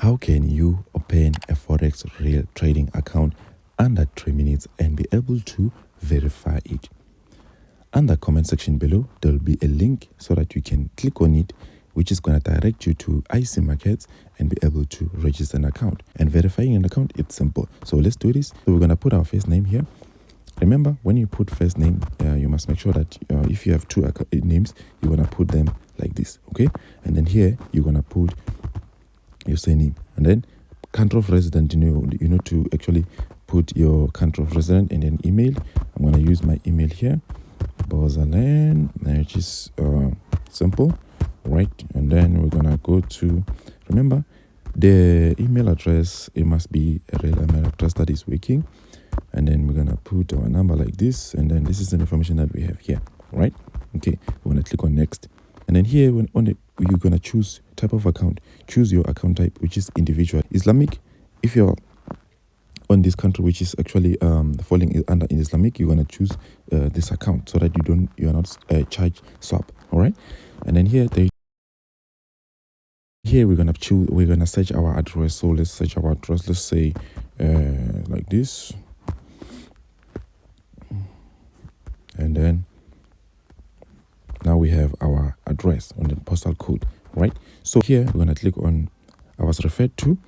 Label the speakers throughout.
Speaker 1: How can you open a Forex real trading account under 3 minutes and be able to verify it? On the comment section below, there will be a link so that you can click on it, which is going to direct you to IC Markets and be able to register an account. And verifying an account, it's simple. So let's do this. So we're going to put our first name here. Remember, when you put first name, you must make sure that if you have two names, you're going to put them like this, okay? And then here, you're going to put your surname. And then country of resident, you know to actually put your country of resident and then email. I'm going to use my email here, Bozaland, which is simple, right? And then we're going to go to, remember, the email address, it must be a real email address that is working. And then we're going to put our number like this. And then this is the information that we have here, right? Okay, we're going to click on next. And then here, when on it, you're going to choose type of account. Choose your account type, which is individual. Islamic, if you're on this country, which is actually falling under in Islamic, you're going to choose this account so that you're not charged swap, all right? And then here, we're going to search our address. So let's search our address. Let's say like this. And then now we have our address on the postal code, right? So here we're going to click on I was referred to,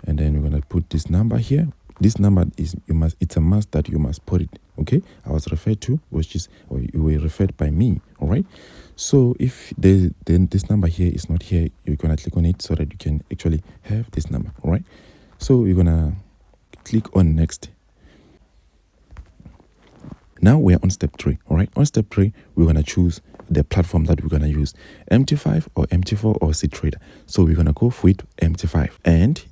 Speaker 1: and then we're going to put this number here. This number is it's a must that you must put it, okay? I was referred to, which is, or you were referred by me, all right? So if then this number here is not here, you're going to click on it so that you can actually have this number, all right? So you're going to click on next. Now we're on step 3, all right? On step 3, we're going to choose the platform that we're going to use, MT5 or MT4 or CTrader. So we're going to go with MT5, and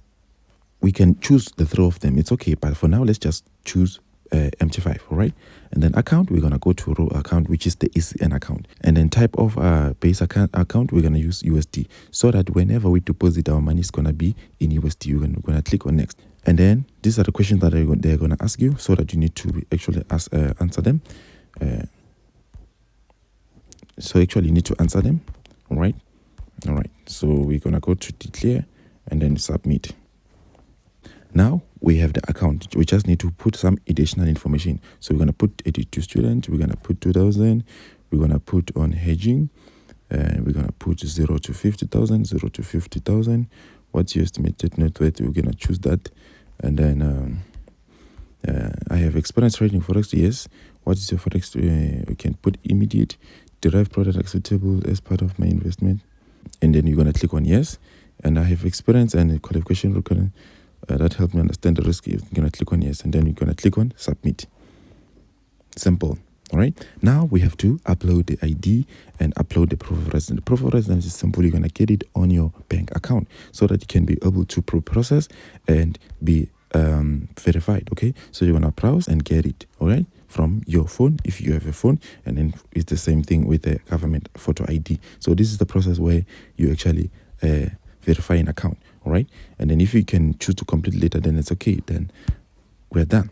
Speaker 1: we can choose the 3 of them. It's okay, but for now, let's just choose MT5, all right? And then account, we're going to go to row account, which is the ECN account. And then type of base account, we're going to use USD, so that whenever we deposit our money, it's going to be in USD. We're going to click on next. And then these are the questions that they're going to ask you, so that you need to actually answer them. So actually you need to answer them, all right? All right, so we're going to go to declare and then submit. Now we have the account. We just need to put some additional information. So we're going to put 82 students. We're going to put 2,000. We're going to put on hedging. We're going to put 0 to 50,000, 0 to 50,000. What's your estimated net worth? We're going to choose that. And then I have experience trading Forex. Yes. What is your Forex? We can put immediate. Derived product acceptable as part of my investment. And then you're going to click on yes. And I have experience and qualification requirement. That helped me understand the risk. You're going to click on yes, and then you're going to click on submit. Simple. All right. Now we have to upload the ID and upload the proof of residence. The proof of residence is simple. You're going to get it on your bank account so that you can be able to process and be verified. Okay. So you're going to browse and get it. All right. From your phone, if you have a phone, and then it's the same thing with the government photo ID. So this is the process where you actually verify an account. All right. And then if you can choose to complete later, then it's okay. Then we're done.